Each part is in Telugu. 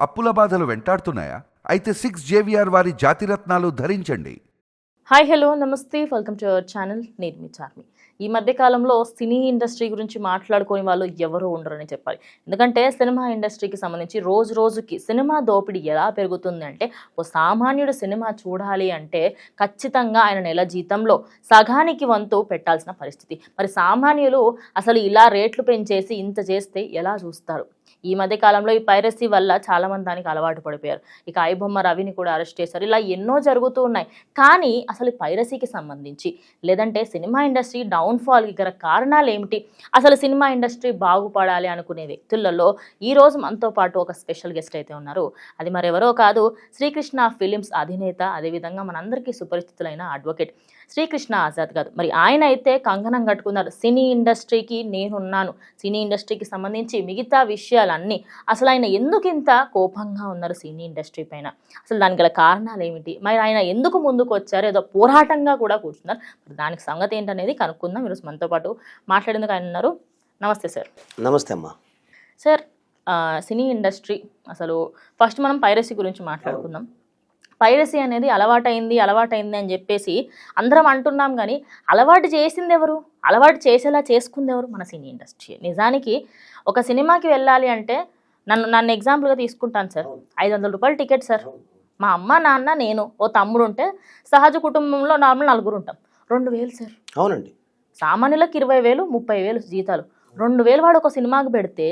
అప్పుల బాధలు వెంటాడుతున్నాయా? అయితే 6 JVR వారి జాతిరత్నాలు ధరించండి. హాయ్ హలో నమస్తే వెల్కమ్ టు అవర్ ఛానల్. నేను మీ చార్మి. ఈ మధ్య కాలంలో సినీ ఇండస్ట్రీ గురించి మాట్లాడుకునే వాళ్ళు ఎవరు ఉండరని చెప్పాలి. ఎందుకంటే సినిమా ఇండస్ట్రీకి సంబంధించి రోజు రోజుకి సినిమా దోపిడీ ఎలా పెరుగుతుంది అంటే, ఓ సామాన్యుడు సినిమా చూడాలి అంటే ఖచ్చితంగా ఆయన నెల జీతంలో సగానికి వంతు పెట్టాల్సిన పరిస్థితి. మరి సామాన్యులు అసలు ఇలా రేట్లు పెంచేసి ఇంత చేస్తే ఎలా చూస్తారు? ఈ మధ్య కాలంలో ఈ పైరసీ వల్ల చాలామంది దానికి అలవాటు పడిపోయారు. ఇక ఐబొమ్మ రవిని కూడా అరెస్ట్ చేశారు. ఇలా ఎన్నో జరుగుతూ ఉన్నాయి. కానీ అసలు పైరసీకి సంబంధించి లేదంటే సినిమా ఇండస్ట్రీ డౌన్ఫాల్కి గల కారణాలు ఏమిటి? అసలు సినిమా ఇండస్ట్రీ బాగుపడాలి అనుకునే వ్యక్తులలో ఈరోజు మనతో పాటు ఒక స్పెషల్ గెస్ట్ అయితే ఉన్నారు. అది మరెవరో కాదు, శ్రీకృష్ణ ఫిలిమ్స్ అధినేత, అదేవిధంగా మనందరికీ సుపరిచితులైన అడ్వకేట్ శ్రీకృష్ణ ఆజాద్ గారు. మరి ఆయన అయితే కంకణం కట్టుకున్నారు, సినీ ఇండస్ట్రీకి నేనున్నాను, సినీ ఇండస్ట్రీకి సంబంధించి మిగతా విషయాలన్నీ. అసలు ఆయన ఎందుకు ఇంత కోపంగా ఉన్నారు సినీ ఇండస్ట్రీ పైన? అసలు దానికి గల కారణాలు ఏమిటి? మరి ఆయన ఎందుకు ముందుకు వచ్చారు? ఏదో పోరాటంగా కూడా కూర్చున్నారు. మరి దానికి సంగతి ఏంటనేది కనుక్కుందాం. ఈరోజు మనతో పాటు మాట్లాడేందుకు ఆయన ఉన్నారు. నమస్తే సార్. నమస్తే అమ్మా. సార్, సినీ ఇండస్ట్రీ అసలు ఫస్ట్ మనం పైరసీ గురించి మాట్లాడుకుందాం. పైరసీ అనేది అలవాటైంది అని చెప్పేసి అందరం అంటున్నాం, కానీ అలవాటు చేసింది ఎవరు? అలవాటు చేసేలా చేసుకుంది ఎవరు? మన సినీ ఇండస్ట్రీ. నిజానికి ఒక సినిమాకి వెళ్ళాలి అంటే నన్ను ఎగ్జాంపుల్గా తీసుకుంటాను సార్. 500 రూపాయలు టికెట్ సార్. మా అమ్మ నాన్న నేను ఓ తమ్ముడు ఉంటే సహజ కుటుంబంలో నార్మల్ 4 ఉంటాం. 2000 సార్. అవునండి. సామాన్యులకు 20,000 30,000 జీతాలు. 2000 వాడు ఒక సినిమాకి పెడితే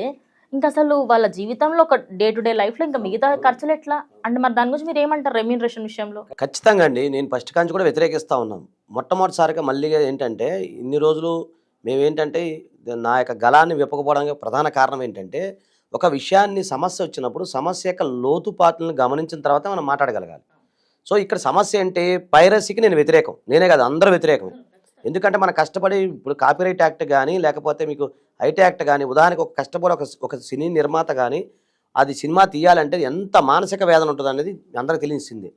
ఇంకా అసలు వాళ్ళ జీవితంలో ఒక డే టు డే లైఫ్లో ఇంకా మిగతా ఖర్చులు ఎట్లా అంటే, మరి దాని గురించి మీరు ఏమంటారు రెమ్యూనరేషన్ విషయంలో? ఖచ్చితంగా అండి. నేను ఫస్ట్ కాంచి కూడా వ్యతిరేకిస్తూ ఉన్నాం. మొట్టమొదటిసారిగా మళ్ళీ ఏంటంటే, ఇన్ని రోజులు మేమేంటంటే నా యొక్క గళాన్ని విప్పకపోవడానికి ప్రధాన కారణం ఏంటంటే, ఒక విషయాన్ని సమస్య వచ్చినప్పుడు సమస్య యొక్క లోతుపాట్లను గమనించిన తర్వాత మనం మాట్లాడగలగాలి. సో ఇక్కడ సమస్య ఏంటి? పైరసీకి నేను వ్యతిరేకం. నేనే కాదు, అందరూ వ్యతిరేకమే. ఎందుకంటే మనం కష్టపడి ఇప్పుడు కాపీరైట్ యాక్ట్ కానీ లేకపోతే మీకు ఐటీ యాక్ట్ కానీ, ఉదాహరణకు ఒక కష్టపడి ఒక సినీ నిర్మాత కానీ అది సినిమా తీయాలంటే ఎంత మానసిక వేదన ఉంటుంది అనేది అందరికీ తెలిసింది.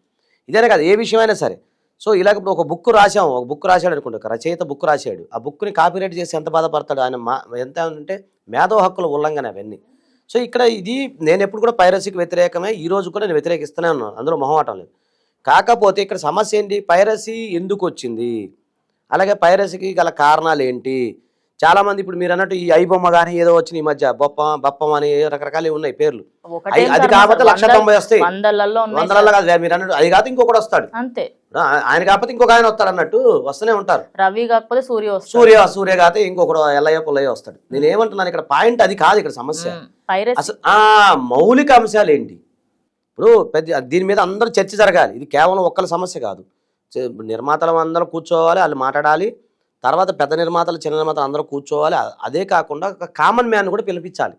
ఇదేనే కాదు, ఏ విషయమైనా సరే. సో ఇలాగ ఇప్పుడు ఒక బుక్ రాశాడు అనుకోండి, ఒక రచయిత బుక్ రాశాడు, ఆ బుక్ని కాపీరైట్ చేసి ఎంత బాధపడతాడు ఆయన. ఎంత అంటే మేధో హక్కుల ఉల్లంఘన అవన్నీ. సో ఇక్కడ ఇది నేను ఎప్పుడు కూడా పైరసీకి వ్యతిరేకమే, ఈ రోజు కూడా నేను వ్యతిరేకిస్తూనే ఉన్నాను, అందులో మొహమాటం లేదు. కాకపోతే ఇక్కడ సమస్య ఏంటి? పైరసీ ఎందుకు వచ్చింది, అలాగే పైరసీకి గల కారణాలు ఏంటి? చాలామంది ఇప్పుడు మీరు అన్నట్టు ఈ ఐబొమ్మ కానీ ఏదో వచ్చిన ఈ మధ్య బొప్పం అని రకరకాలు ఉన్నాయి పేర్లు. అది కాకపోతే 190 వస్తాయి, వందలలో కాదు. మీరు అన్నట్టు అది కాదు ఇంకొకటి వస్తాడు అంతే, ఆయన కాకపోతే ఇంకొక ఆయన వస్తాడు అన్నట్టు వస్తూనే ఉంటారు. రవి కాకపోతే సూర్య కాకపోతే ఇంకొకడు ఎల్లయ్య పుల్లయ్య వస్తాడు. నేను ఏమంటున్నాను ఇక్కడ పాయింట్ అది కాదు. ఇక్కడ సమస్య అసలు మౌలిక అంశాలు ఏంటి? ఇప్పుడు దీని మీద అందరూ చర్చ జరగాలి. ఇది కేవలం ఒక్కరి సమస్య కాదు. నిర్మాతలు అందరూ కూర్చోవాలి, వాళ్ళు మాట్లాడాలి. తర్వాత పెద్ద నిర్మాతలు చిన్న నిర్మాతలు అందరూ కూర్చోవాలి. అదే కాకుండా ఒక కామన్ మ్యాన్ కూడా పిలిపించాలి.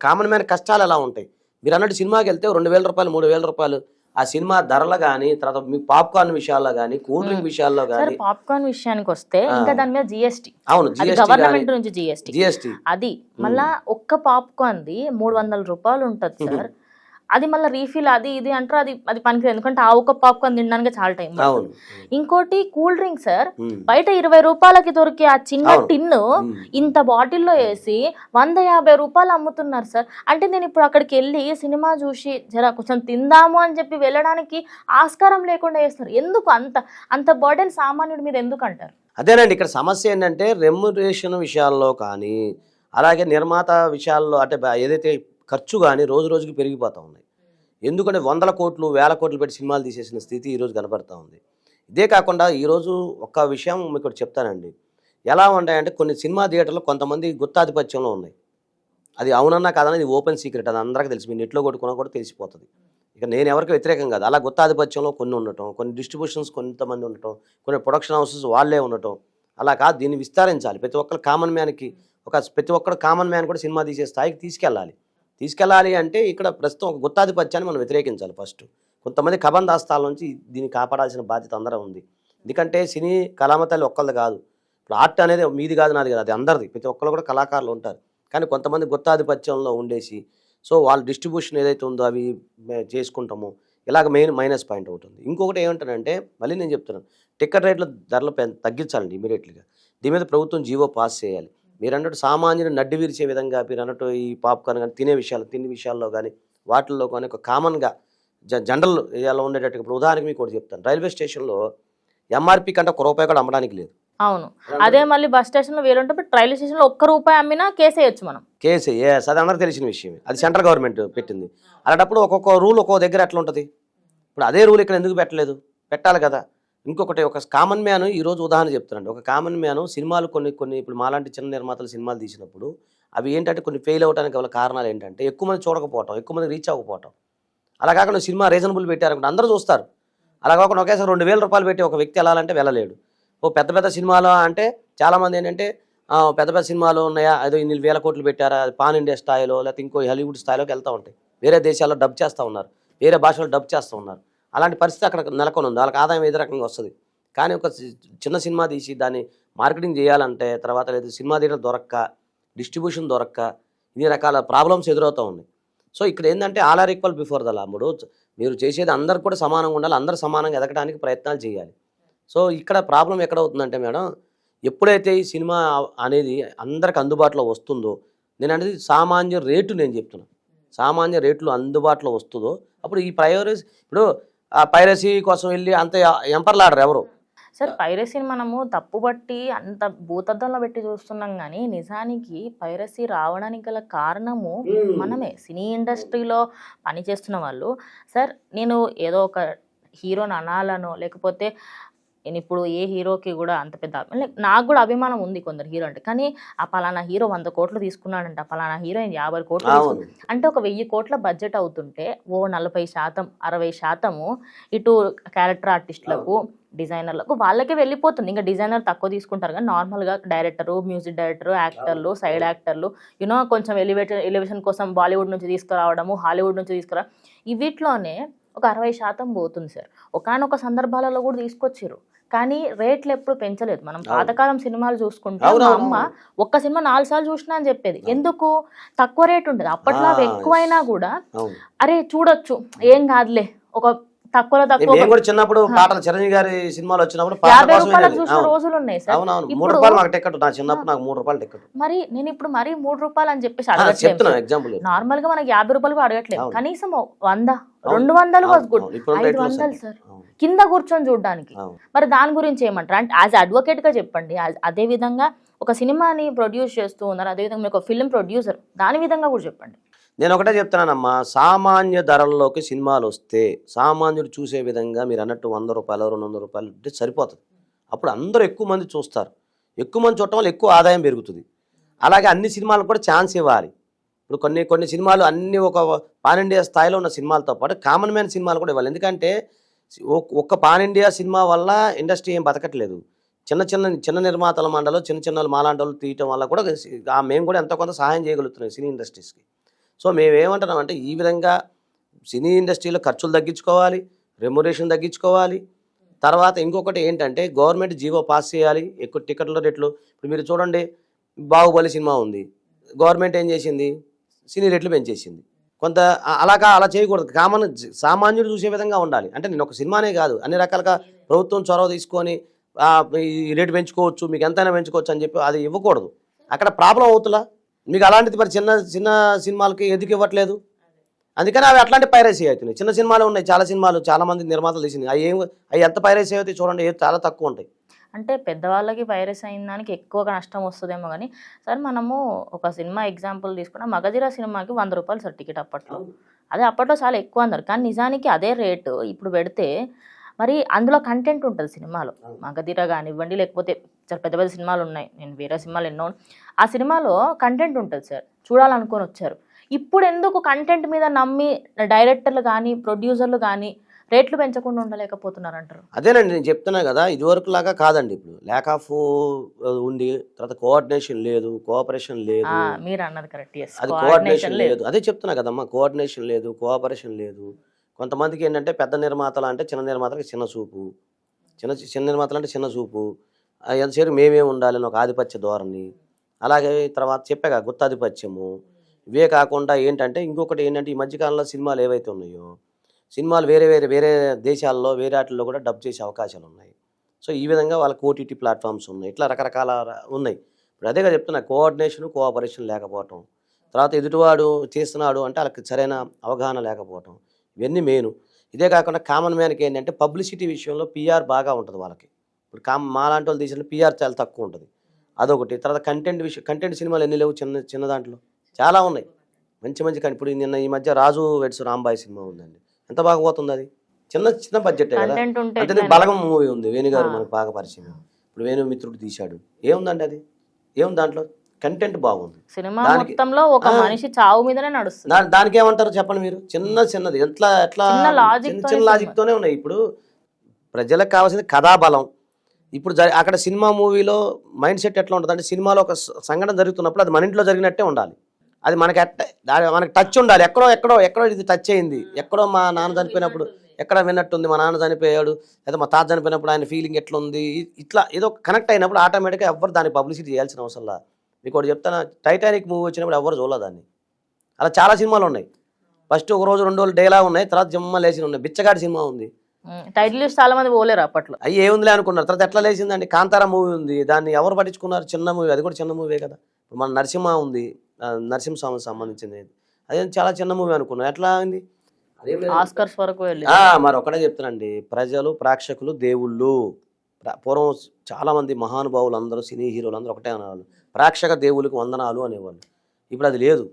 కామన్ మ్యాన్ కష్టాలు ఎలా ఉంటాయి? మీరు అన్నట్టు సినిమాకి వెళ్తే 2,000 రూపాయలు 3,000 రూపాయలు ఆ సినిమా ధరలు కానీ, తర్వాత మీ పాప్కార్న్ విషయాల్లో కానీ, కూల్ డ్రింక్ విషయాల్లో కానీ. పాప్కార్న్ విషయానికి వస్తే ఇంకా దాని మీద జిఎస్టీ. అవును, గవర్నమెంట్ నుంచి జిఎస్టీ అది మళ్ళా ఒక్క పాప్కార్న్ ది 300 రూపాయలు ఉంటుంది సార్. అది మళ్ళీ రీఫిల్ అది ఇది అంటారు. అది పనికి, ఎందుకంటే ఆ ఒక్క పాప్కార్న్ తినడానికి చాలా టైం. ఇంకోటి కూల్ డ్రింక్ సార్, బయట 20 రూపాయలకి దొరికే ఆ చిన్న టిన్ను ఇంత బాటిల్లో వేసి 150 రూపాయలు అమ్ముతున్నారు సార్. అంటే నేను ఇప్పుడు అక్కడికి వెళ్ళి సినిమా చూసి జర కొంచెం తిందాము అని చెప్పి వెళ్ళడానికి ఆస్కారం లేకుండా చేస్తున్నారు. ఎందుకు అంత బర్డెన్ సామాన్యుడి మీద ఎందుకు అంటారు? అదేనండి ఇక్కడ సమస్య ఏంటంటే, రెమ్యునరేషన్ విషయాల్లో కానీ అలాగే నిర్మాత విషయాల్లో అంటే ఏదైతే ఖర్చు కానీ రోజు రోజుకి పెరిగిపోతూ ఉన్నాయి. ఎందుకంటే 100 కోట్లు 1000 కోట్లు పెట్టి సినిమాలు తీసేసిన స్థితి ఈరోజు కనపడతా ఉంది. ఇదే కాకుండా ఈరోజు ఒక విషయం మీకు చెప్తానండి. ఎలా ఉంటాయంటే, కొన్ని సినిమా థియేటర్లు కొంతమంది గుత్తాధిపత్యంలో ఉన్నాయి. అది అవునన్నా కాదన్నా ఇది ఓపెన్ సీక్రెట్, అది అందరికీ తెలిసి, మీ నెట్లో కొట్టుకున్నా కూడా తెలిసిపోతుంది. ఇక నేను ఎవరికి వ్యతిరేకం కాదు. అలా గుత్తాధిపత్యంలో కొన్ని ఉండటం, కొన్ని డిస్ట్రిబ్యూషన్స్ కొంతమంది ఉండటం, కొన్ని ప్రొడక్షన్ హౌసెస్ వాళ్ళే ఉండటం, అలా కాదు. దీన్ని విస్తరించాలి. ప్రతి ఒక్కరు కామన్ మ్యాన్కి ప్రతి ఒక్కరు కామన్ మ్యాన్ కూడా సినిమా తీసే స్థాయికి తీసుకెళ్ళాలి అంటే ఇక్కడ ప్రస్తుతం ఒక గుత్తాధిపత్యాన్ని మనం వ్యతిరేకించాలి. ఫస్ట్ కొంతమంది కబందాస్తాల నుంచి దీన్ని కాపాడాల్సిన బాధ్యత అందరూ ఉంది. ఎందుకంటే సినీ కళామతల్లి ఒక్కళ్ళది కాదు. ఇప్పుడు ఆర్ట్ అనేది మీది కాదు నాది కాదు, అది అందరిది. ప్రతి ఒక్కళ్ళు కూడా కళాకారులు ఉంటారు. కానీ కొంతమంది గుత్తాధిపత్యంలో ఉండేసి సో వాళ్ళ డిస్ట్రిబ్యూషన్ ఏదైతే ఉందో అవి చేసుకుంటామో ఇలాగ మైనస్ పాయింట్ అవుతుంది. ఇంకొకటి ఏమంటానంటే, మళ్ళీ నేను చెప్తున్నాను, టికెట్ రేట్ల ధరలు తగ్గించాలండి ఇమీడియట్లీగా. దీని మీద ప్రభుత్వం జీవో పాస్ చేయాలి. మీరు అన్నట్టు సామాన్యుడు నడ్డి విరిచే విధంగా, మీరు అన్నట్టు ఈ పాప్కార్న్ కానీ తిండి విషయాల్లో కానీ వాటిల్లో కానీ ఒక కామన్గా జనరల్ ఏరియాలో ఉండేటట్టు. ఇప్పుడు ఉదాహరణకి మీకు ఒకటి చెప్తాను. రైల్వే స్టేషన్లో ఎంఆర్పి కంటే ₹1 కూడా అమ్మడానికి లేదు. అవును. అదే మళ్ళీ బస్ స్టేషన్లో వేలుంటే రైల్వే స్టేషన్లో ₹1 అమ్మినా కేసేయచ్చు మనం. కేసే అది అందరికి తెలిసిన విషయమే. అది సెంట్రల్ గవర్నమెంట్ పెట్టింది. అలాంటప్పుడు ఒక్కొక్క రూల్ ఒక్కొక్క దగ్గర ఎట్లా ఉంటుంది. ఇప్పుడు అదే రూల్ ఇక్కడ ఎందుకు పెట్టలేదు? పెట్టాలి కదా. ఇంకొకటి ఒక కామన్ మ్యాన్ ఈరోజు ఉదాహరణ చెప్తానండి. ఒక కామన్ మ్యాన్ సినిమాలు కొన్ని ఇప్పుడు మాలాంటి చిన్న నిర్మాతలు సినిమాలు తీసినప్పుడు అవి ఏంటంటే కొన్ని ఫెయిల్ అవ్వడానికి గల కారణాలు ఏంటంటే ఎక్కువ మంది చూడకపోవటం, ఎక్కువ మంది రీచ్ అవ్వకపోవటం. అలా కాకుండా సినిమా రీజనబుల్ పెట్టారనుకుంటే అందరూ చూస్తారు. అలా కాకుండా ఒకేసారి ₹2000 పెట్టి ఒక వ్యక్తి వెళ్ళాలంటే వెళ్ళలేడు. పెద్ద పెద్ద సినిమాలు అంటే చాలామంది ఏంటంటే పెద్ద పెద్ద సినిమాలు ఉన్నాయా, ఏదో ఇన్ని వేల కోట్లు పెట్టారా, పాన్ ఇండియా స్థాయిలో లేకపోతే ఇంకో హాలీవుడ్ స్థాయిలోకి వెళ్తూ ఉంటాయి. వేరే దేశాల్లో డబ్ చేస్తూ ఉన్నారు, వేరే భాషలో డబ్ చేస్తూ ఉన్నారు. అలాంటి పరిస్థితి అక్కడ నెలకొని ఉంది. వాళ్ళకి ఆదాయం ఏ రకంగా వస్తుంది. కానీ ఒక చిన్న సినిమా తీసి దాన్ని మార్కెటింగ్ చేయాలంటే తర్వాత లేదు సినిమా థియేటర్ దొరక్క, డిస్ట్రిబ్యూషన్ దొరక్క, ఇన్ని రకాల ప్రాబ్లమ్స్ ఎదురవుతూ ఉన్నాయి. సో ఇక్కడ ఏంటంటే all are equal before the law. మీరు చేసేది అందరికి కూడా సమానంగా ఉండాలి, అందరూ సమానంగా ఎదగడానికి ప్రయత్నాలు చేయాలి. సో ఇక్కడ ప్రాబ్లం ఎక్కడ అవుతుందంటే మేడం, ఎప్పుడైతే ఈ సినిమా అనేది అందరికి అందుబాటులో వస్తుందో, నేను అనేది సామాన్య రేటు నేను చెప్తున్నాను, సామాన్య రేట్లు అందుబాటులో వస్తుందో అప్పుడు ఈ ఇప్పుడు ఆ పైరసీ కోసం వెళ్ళి అంత ఎంపర్లాడరు ఎవరు. సార్ పైరసీని మనము తప్పుబట్టి అంత భూతద్దంలో పెట్టి చూస్తున్నాం కానీ నిజానికి పైరసీ రావడానికి గల కారణము మనమే, సినీ ఇండస్ట్రీలో పనిచేస్తున్న వాళ్ళు. సార్ నేను ఏదో ఒక హీరోని అనాలనో లేకపోతే నేను ఇప్పుడు ఏ హీరోకి కూడా అంత పెద్ద నాకు కూడా అభిమానం ఉంది కొందరు హీరో అంటే, కానీ ఆ పలానా హీరో 100 కోట్లు తీసుకున్నాడంట, పలానా హీరోయిన్ 50 కోట్లు తీసుకున్నాడు అంటే ఒక 1000 కోట్ల బడ్జెట్ అవుతుంటే 40%, 60% ఇటు క్యారెక్టర్ ఆర్టిస్టులకు, డిజైనర్లకు వాళ్ళకే వెళ్ళిపోతుంది. ఇంకా డిజైనర్ తక్కువ తీసుకుంటారు కానీ నార్మల్గా డైరెక్టరు, మ్యూజిక్ డైరెక్టరు, యాక్టర్లు, సైడ్ యాక్టర్లు, కొంచెం ఎలివేషన్ కోసం బాలీవుడ్ నుంచి తీసుకురావడము, హాలీవుడ్ నుంచి తీసుకురావడం, వీటిలోనే ఒక 60% పోతుంది సార్. ఒకానొక సందర్భాలలో కూడా తీసుకొచ్చారు కానీ రేట్లు ఎప్పుడు పెంచలేదు. మనం పాతకాలం సినిమాలు చూసుకుంటే మా అమ్మ ఒక్క సినిమా 4 సార్లు చూసినా అని చెప్పేది. ఎందుకు? తక్కువ రేట్ ఉంటుంది. అప్పట్లో అవి ఎక్కువైనా కూడా అరే చూడొచ్చు ఏం కాదులే, ఒక తక్కువలో తక్కువ చిన్నప్పుడు పాటలు చిరంజీవి గారి సినిమాలు వచ్చినప్పుడు ₹50 చూసిన రోజులు ఉన్నాయి సార్. మరి నేను ఇప్పుడు మరి ₹3 అని చెప్పేసి అడగట్లేదు. నార్మల్ గా మనకి ₹50 అడగట్లేదు, కనీసం 100, 200 వాజ్ గుడ్, 500 సార్ కింద కూర్చొని చూడడానికి. మరి దాని గురించి ఏమంటారు అంటే యాజ్ అడ్వకేట్ గా చెప్పండి. అదే విధంగా ఒక సినిమాని ప్రొడ్యూస్ చేస్తూ ఉన్నారు, అదేవిధంగా మీరు ఒక ఫిల్మ్ ప్రొడ్యూసర్, దాని విధంగా కూడా చెప్పండి. నేను ఒకటే చెప్తున్నానమ్మా, సామాన్య ధరల్లోకి సినిమాలు వస్తే సామాన్యుడు చూసే విధంగా మీరు అన్నట్టు ₹100, ₹200 ఉంటే సరిపోతుంది. అప్పుడు అందరూ ఎక్కువ మంది చూస్తారు. ఎక్కువ మంది చూడటం వల్ల ఎక్కువ ఆదాయం పెరుగుతుంది. అలాగే అన్ని సినిమాలకు కూడా ఛాన్స్ ఇవ్వాలి. ఇప్పుడు కొన్ని సినిమాలు అన్ని ఒక పాన్ ఇండియా స్థాయిలో ఉన్న సినిమాలతో పాటు కామన్ మ్యాన్ సినిమాలు కూడా ఇవ్వాలి. ఎందుకంటే ఒక్క పాన్ ఇండియా సినిమా వల్ల ఇండస్ట్రీ ఏం బతకట్లేదు. చిన్న నిర్మాతల మండలు, చిన్న మాలాంటి వాళ్ళు తీయటం వల్ల కూడా మేము కూడా ఎంతో కొంత సహాయం చేయగలుగుతున్నాం సినీ ఇండస్ట్రీస్కి. సో మేమేమంటున్నామంటే ఈ విధంగా సినీ ఇండస్ట్రీలో ఖర్చులు తగ్గించుకోవాలి, రెమ్యునరేషన్ తగ్గించుకోవాలి. తర్వాత ఇంకొకటి ఏంటంటే గవర్నమెంట్ జీవో పాస్ చేయాలి, ఎక్కువ టికెట్ల రేట్లు. ఇప్పుడు మీరు చూడండి, బాహుబలి సినిమా ఉంది, గవర్నమెంట్ ఏం చేసింది, సినీ రేట్లు పెంచేసింది. కొంత అలా చేయకూడదు. సామాన్యుడు చూసే విధంగా ఉండాలి. అంటే నేను ఒక సినిమానే కాదు, అన్ని రకాలుగా ప్రభుత్వం చొరవ తీసుకొని ఈ రేటు పెంచుకోవచ్చు, మీకు ఎంతైనా పెంచుకోవచ్చు అని చెప్పి అది ఇవ్వకూడదు. అక్కడ ప్రాబ్లం అవుతుందా మీకు? అలాంటిది మరి చిన్న సినిమాలకి ఎందుకు ఇవ్వట్లేదు? అందుకని అవి అట్లాంటి పైరసీ అవుతున్నాయి. చిన్న సినిమాలు ఉన్నాయి, చాలా మంది నిర్మాతలు తీసింది, అవి ఎంత పైరసీ అవుతాయి చూడండి, చాలా తక్కువ ఉంటాయి. అంటే పెద్దవాళ్ళకి వైరస్ అయిన దానికి ఎక్కువగా నష్టం వస్తుందేమో కానీ సార్, మనము ఒక సినిమా ఎగ్జాంపుల్ తీసుకున్నా, మగధీర సినిమాకి ₹100 సార్ టికెట్ అప్పట్లో. అదే అప్పట్లో చాలా ఎక్కువ అన్నారు, కానీ నిజానికి అదే రేటు ఇప్పుడు పెడితే మరి అందులో కంటెంట్ ఉంటుంది సినిమాలో. మగధీర కానివ్వండి, లేకపోతే చాలా పెద్ద పెద్ద సినిమాలు ఉన్నాయి, నేను వేరే సినిమాలు ఎన్నో, ఆ సినిమాలో కంటెంట్ ఉంటుంది సార్, చూడాలనుకొని వచ్చారు. ఇప్పుడు ఎందుకు కంటెంట్ మీద నమ్మి డైరెక్టర్లు కానీ ప్రొడ్యూసర్లు కానీ రేట్లు పెంచకుండా ఉండలేకపోతున్నారు అంటారు? అదేనండి నేను చెప్తున్నా కదా, ఇదివరకు లాగా కాదండి. ఇప్పుడు ల్యాక్ ఆఫ్ ఉంది, తర్వాత కోఆర్డినేషన్ లేదు, కోఆపరేషన్ లేదు. మీరు అన్నది కరెక్ట్, అది కోఆర్డినేషన్ లేదు. అదే చెప్తున్నా కదమ్మా, కోఆర్డినేషన్ లేదు, కోఆపరేషన్ లేదు. కొంతమందికి ఏంటంటే పెద్ద నిర్మాతలు అంటే చిన్న నిర్మాతలకు చిన్న చూపు, చిన్న నిర్మాతలు అంటే చిన్న చూపు, ఎంతసేపు మేమే ఉండాలని ఒక ఆధిపత్య ధోరణి. అలాగే తర్వాత చెప్పాక గుత్తాధిపత్యము. ఇవే కాకుండా ఏంటంటే ఇంకొకటి ఏంటంటే ఈ మధ్యకాలంలో సినిమాలు ఏవైతే ఉన్నాయో, సినిమాలు వేరే దేశాల్లో వేరే వాటిల్లో కూడా డబ్ చేసే అవకాశాలు ఉన్నాయి. సో ఈ విధంగా వాళ్ళకి ఓటీటీ ప్లాట్ఫామ్స్ ఉన్నాయి, ఇట్లా రకరకాల ఉన్నాయి. ఇప్పుడు అదేగా చెప్తున్నా, కోఆర్డినేషన్ కోఆపరేషన్ లేకపోవటం. తర్వాత ఎదుటివాడు చేస్తున్నాడు అంటే వాళ్ళకి సరైన అవగాహన లేకపోవటం, ఇవన్నీ మెయిన్. ఇదే కాకుండా కామన్ మ్యాన్కి ఏంటంటే పబ్లిసిటీ విషయంలో పిఆర్ బాగా ఉంటుంది వాళ్ళకి. ఇప్పుడు మా లాంటి వాళ్ళు తీసిన పిఆర్ చాలా తక్కువ ఉంటుంది, అదొకటి. తర్వాత కంటెంట్ సినిమాలు ఎన్ని లేవు, చిన్న చిన్న దాంట్లో చాలా ఉన్నాయి మంచి మంచి. ఇప్పుడు నిన్న ఈ మధ్య రాజు వెడ్స్ రాంబాయి సినిమా ఉందండి, ఎంత బాగా పోతుంది అది. చిన్న చిన్న బడ్జెట్ కదా. అంటే బలగం మూవీ ఉంది, వేణుగారు మనకు బాగా పరిచయం. ఇప్పుడు వేణు మిత్రుడు తీశాడు, ఏముందండి అది, ఏముంది దాంట్లో, కంటెంట్ బాగుంది. సినిమా మొత్తంలో ఒక మనిషి చావు మీదనే నడుస్తుంది. దానికి ఏమంటారు చెప్పండి మీరు, చిన్నది ఎట్లా చిన్న లాజిక్ తోనే ఉన్నాయి. ఇప్పుడు ప్రజలకు కావాల్సింది కథాబలం. ఇప్పుడు అక్కడ సినిమా మూవీలో మైండ్ సెట్ ఎట్లా ఉంటుంది అంటే, సినిమాలో ఒక సంఘటన జరుగుతున్నప్పుడు అది మన ఇంట్లో జరిగినట్టే ఉండాలి. అది మనకి మనకి టచ్ ఉండాలి. ఎక్కడో ఇది టచ్ అయింది, ఎక్కడో మా నాన్న చనిపోయినప్పుడు ఎక్కడ విన్నట్టుంది, మా నాన్న చనిపోయాడు లేదా మా తాత చనిపోయినప్పుడు ఆయన ఫీలింగ్ ఎట్లుంది, ఇట్లా ఏదో కనెక్ట్ అయినప్పుడు ఆటోమేటిక్గా ఎవరు దాన్ని పబ్లిసిటీ చేయాల్సిన అవసరం లేదు. మీకు ఒకటి చెప్తాను, టైటానిక్ మూవీ వచ్చినప్పుడు ఎవరు చూడలేదు దాన్ని. అలా చాలా సినిమాలు ఉన్నాయి, ఫస్ట్ ఒక రోజు 2 రోజులు డేలా ఉన్నాయి, తర్వాత జమ్మ లేచి ఉన్నాయి. బిచ్చగాడి సినిమా ఉంది, టైటిల్ చాలా మంది పోలేరు అప్పట్లో, అవి ఏముందిలే అనుకున్నారు. తర్వాత ఎట్లా లేచిందండి, కాంతారా మూవీ ఉంది, దాన్ని ఎవరు పట్టించుకున్నారు, చిన్న మూవీ, అది కూడా చిన్న మూవీ కదా. ఇప్పుడు మన నరసింహ ఉంది, నరసింహస్వామికి సంబంధించింది, అదే చాలా చిన్న మూవీ అనుకున్నారు, ఎట్లా అయింది, ఆస్కర్స్ వరకు వెళ్ళి. మరి ఒకటే చెప్తానండి, ప్రజలు ప్రేక్షకులు దేవుళ్ళు. పూర్వం చాలా మంది మహానుభావులు అందరూ సినీ హీరోలు అందరూ ఒకటే అనేవాళ్ళు, ప్రేక్షక దేవుళ్ళకి వందనాలు అనేవాళ్ళు. ఇప్పుడు అది లేదు.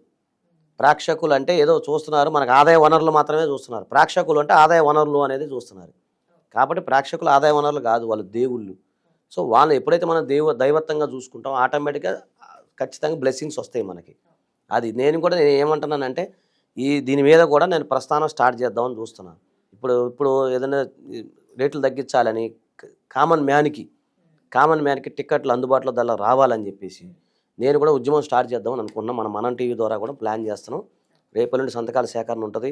ప్రేక్షకులు అంటే ఏదో చూస్తున్నారు, మనకు ఆదాయ వనరులు మాత్రమే చూస్తున్నారు. ప్రేక్షకులు అంటే ఆదాయ వనరులు అనేది చూస్తున్నారు. కాబట్టి ప్రేక్షకులు ఆదాయ వనరులు కాదు, వాళ్ళు దేవుళ్ళు. సో వాళ్ళు ఎప్పుడైతే మనం దైవత్వంగా చూసుకుంటాం, ఆటోమేటిక్గా ఖచ్చితంగా బ్లెస్సింగ్స్ వస్తాయి మనకి. అది నేను ఏమంటున్నానంటే, దీని మీద కూడా నేను ప్రస్థానం స్టార్ట్ చేద్దామని చూస్తున్నాను. ఇప్పుడు ఏదైనా రేట్లు తగ్గించాలని కామన్ మ్యాన్కి టికెట్లు అందుబాటులో దానిలో రావాలని చెప్పేసి నేను కూడా ఉద్యమం స్టార్ట్ చేద్దామని అనుకుంటున్నాం. మనం టీవీ ద్వారా కూడా ప్లాన్ చేస్తున్నాం. రేపటి నుండి సంతకాల సేకరణ ఉంటుంది.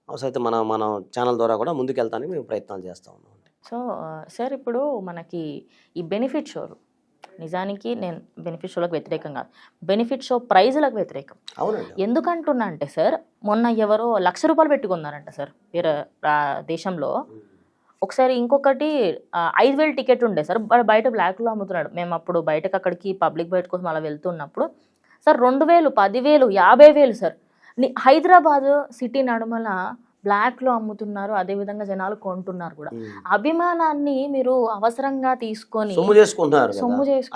అవసరమైతే మన ఛానల్ ద్వారా కూడా ముందుకెళ్తానికి మేము ప్రయత్నాలు చేస్తూ ఉన్నాం. సో సార్, ఇప్పుడు మనకి ఈ బెనిఫిట్ షోలు, నిజానికి నేను బెనిఫిట్ షోలకు వ్యతిరేకం కాదు, బెనిఫిట్ షో ప్రైజులకు వ్యతిరేకం. అవునండి. ఎందుకంటున్నా అంటే సార్, మొన్న ఎవరో ₹1,00,000 పెట్టుకున్నారంట సార్ వేరే దేశంలో. ఒకసారి ఇంకొకటి 5,000 టికెట్ ఉండే సార్, బయట బ్లాక్లో అమ్ముతున్నాడు. మేము అప్పుడు బయటకు అక్కడికి పబ్లిక్ బయట కోసం అలా వెళ్తున్నప్పుడు సార్ 2,000, 10,000, 50,000 సార్. హైదరాబాద్ సిటీ నడుమల బ్లాక్లో అమ్ముతున్నారు, అదేవిధంగా జనాలు కొంటున్నారు కూడా. అభిమానాన్ని మీరు అవసరంగా తీసుకొని సొమ్ము చేసుకుంటున్నారు.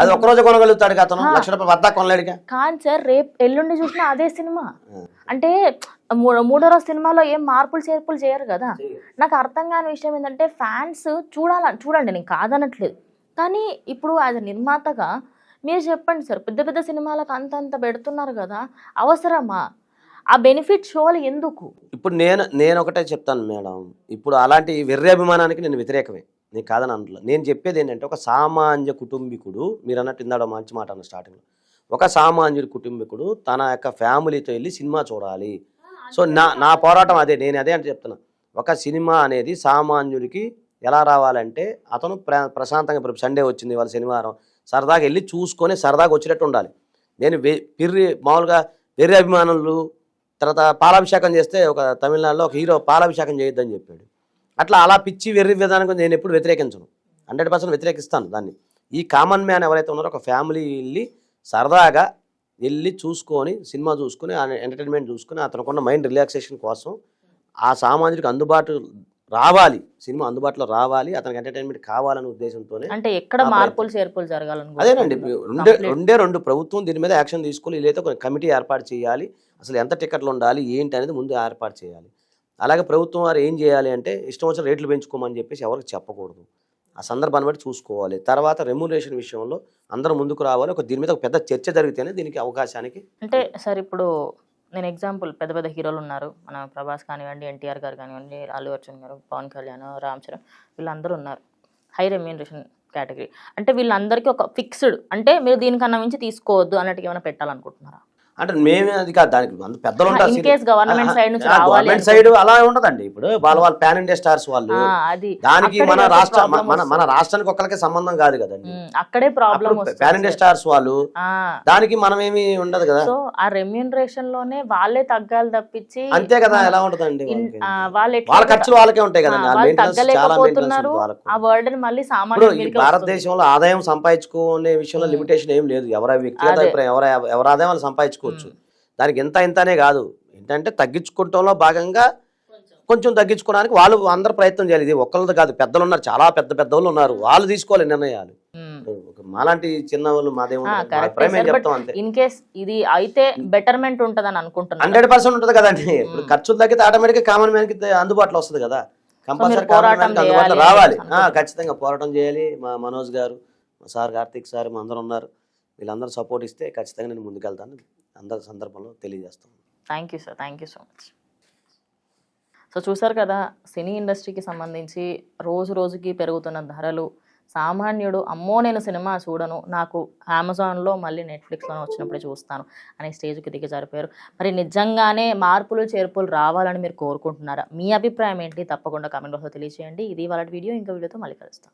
అది ఒక రోజు కొనగలుగుతాడు అతను, ₹1,00,000 కొనలేడుగా. కాదు సార్, రేపు ఎల్లుండి చూసినా అదే సినిమా. అంటే మూడో రోజు సినిమాలో ఏం మార్పులు చేర్పులు చేయరు కదా. నాకు అర్థం కాని విషయం ఏంటంటే, ఫ్యాన్స్ చూడండి, నేను కాదనట్లేదు, కానీ ఇప్పుడు అది నిర్మాతగా మీరు చెప్పండి సార్, పెద్ద పెద్ద సినిమాలకు అంతంత పెడుతున్నారు కదా, అవసరమా? ఆ బెనిఫిట్ షోలు ఎందుకు? ఇప్పుడు నేను ఒకటే చెప్తాను మేడం, ఇప్పుడు అలాంటి వెర్రి అభిమానానికి నేను వ్యతిరేకమే, నేను కాదని అనట్లేదు. నేను చెప్పేది ఏంటంటే, ఒక సామాన్య కుటుంబీకుడు, మీరు అన్నట్టు ఇందాక మంచి మాట అన్న స్టార్టింగ్లో, ఒక సామాన్యుడి కుటుంబీకుడు తన యొక్క ఫ్యామిలీతో వెళ్ళి సినిమా చూడాలి. సో నా పోరాటం అదే, నేను అదే అంటే చెప్తున్నా. ఒక సినిమా అనేది సామాన్యుడికి ఎలా రావాలంటే, అతను ప్రశాంతంగా, ఇప్పుడు సండే వచ్చింది వాళ్ళ శనివారం, సరదాగా వెళ్ళి చూసుకొని సరదాగా వచ్చేటట్టు ఉండాలి. నేను మామూలుగా వెర్రి అభిమానులు తర్వాత పాలాభిషేకం చేస్తే, ఒక తమిళనాడులో ఒక హీరో పాలాభిషేకం చేయొద్దని చెప్పాడు. అలా పిచ్చి వెర్రి విధానం నేను ఎప్పుడు వ్యతిరేకించను, 100% వ్యతిరేకిస్తాను దాన్ని. ఈ కామన్ మ్యాన్ ఎవరైతే ఉన్నారో, ఒక ఫ్యామిలీ వెళ్ళి సరదాగా వెళ్ళి చూసుకొని సినిమా చూసుకొని ఎంటర్టైన్మెంట్ చూసుకొని అతనుకున్న మైండ్ రిలాక్సేషన్ కోసం ఆ సామాన్యుడికి రావాలి, సినిమా అందుబాటులో రావాలి, అతనికి ఎంటర్టైన్మెంట్ కావాలనే ఉద్దేశంతోనే. అంటే ఎక్కడ మార్పులు చేర్పులు జరగాలని అదేనండి. రెండు ప్రభుత్వం దీని మీద యాక్షన్ తీసుకొని, లేదా ఒక కమిటీ ఏర్పాటు చేయాలి, అసలు ఎంత టికెట్లు ఉండాలి ఏంటి అనేది ముందు ఏర్పాటు చేయాలి. అలాగే ప్రభుత్వం వారు ఏం చేయాలి అంటే, ఇష్టం వచ్చిన రేట్లు పెంచుకోమని చెప్పేసి ఎవరికి చెప్పకూడదు, ఆ సందర్భాన్ని బట్టి చూసుకోవాలి. తర్వాత రెమ్యునరేషన్ విషయంలో అందరూ ముందుకు రావాలి. దీని మీద ఒక పెద్ద చర్చ జరిగితేనే దీనికి అవకాశానికి. అంటే సార్, ఇప్పుడు నేను ఎగ్జాంపుల్, పెద్ద పెద్ద హీరోలు ఉన్నారు, మన ప్రభాస్ కానివ్వండి, ఎన్టీఆర్ గారు కానివ్వండి, అల్లు అర్జున్ గారు, పవన్ కళ్యాణ్, రామ్ చరణ్, వీళ్ళందరూ ఉన్నారు హై రెమ్యూనరేషన్ కేటగిరీ. అంటే వీళ్ళందరికీ ఒక ఫిక్స్డ్, అంటే మీరు దీనికన్నా మించి తీసుకోవద్దు అన్నట్టు ఏమైనా పెట్టాలనుకుంటున్నారా? అంటే మేమే అది కాదు, దానికి అంత పెద్దలు ఉంటారు. గవర్నమెంట్ సైడ్ నుంచి గవర్నమెంట్ సైడ్ అలా ఉండదండి. ఇప్పుడు వాళ్ళ పాన్ ఇండియా స్టార్స్ వాళ్ళు, దానికి మన రాష్ట్రానికి ఒక్కరికే సంబంధం కాదు కదండి, అక్కడే ప్రాబ్లం. పాన్ ఇండియా స్టార్స్ వాళ్ళు, దానికి మనమేమి ఉండదు కదా. సో ఆ రెమ్యూనరేషన్ లోనే వాళ్ళే తగ్గాలి తప్పించి, అంతే కదా. ఎలా ఉంటదండి, వాళ్ళ ఖర్చులు వాళ్ళకే ఉంటాయి కదండి. తగ్గలేకపోతున్నారు. ఆ వర్డ్ మళ్ళీ సామాన్యుడు. భారతదేశంలో ఆదాయం సంపాదించుకునే విషయంలో లిమిటేషన్ ఏం లేదు. ఎవరి వ్యక్తిగత అభిప్రాయం, ఎవరి ఆదాయం వాళ్ళు సంపాదించుకోవచ్చు. దానికి ఇంతనే కాదు, ఏంటంటే తగ్గించుకోవటంలో భాగంగా కొంచెం తగ్గించుకోవడానికి వాళ్ళు అందరూ ప్రయత్నం చేయాలి. ఇది ఒక్కళ్ళది కాదు, పెద్దలు ఉన్నారు, చాలా పెద్దలు ఉన్నారు, వాళ్ళు తీసుకోవాలి నిర్ణయాలు. మాలాంటి చిన్న వాళ్ళు చెప్తాం అంతే. ఇన్ కేస్ ఇది అయితే బెటర్మెంట్ ఉంటదని అనుకుంటున్నాను. 100% ఉంటుంది కదండి. ఇప్పుడు ఖర్చులు తగ్గితే ఆటోమేటిక్ గా కామన్ మ్యాన్ కి అందుబాటులో వస్తుంది కదా. కంపల్సరీ కామన్ మ్యాన్ కి అందుబాటులో రావాలి. ఖచ్చితంగా పోరాటం చేయాలి. మా మనోజ్ గారు, మా సార్ కార్తీక్ సార్, మా అందరూ ఉన్నారు, వీళ్ళందరూ సపోర్ట్ ఇస్తే ఖచ్చితంగా నేను ముందుకెళ్తాను అందరి సందర్భంలో తెలియజేస్తాను. Thank you sir, thank you so much. So చూసారు కదా, సినీ ఇండస్ట్రీకి సంబంధించి రోజు రోజుకి పెరుగుతున్న ధరలు, సామాన్యుడు అమ్మో నేను సినిమా చూడను, నాకు అమెజాన్లో మళ్ళీ నెట్ఫ్లిక్స్లో వచ్చినప్పుడే చూస్తాను అనే స్టేజ్కి దిగజారిపోయారు. మరి నిజంగానే మార్పులు చేర్పులు రావాలని మీరు కోరుకుంటున్నారా? మీ అభిప్రాయం ఏంటి? తప్పకుండా కామెంట్ బాక్స్లో తెలియజేయండి. ఇది వాళ్ళ వీడియో, ఇంకో వీడియోతో మళ్ళీ కలుస్తాం.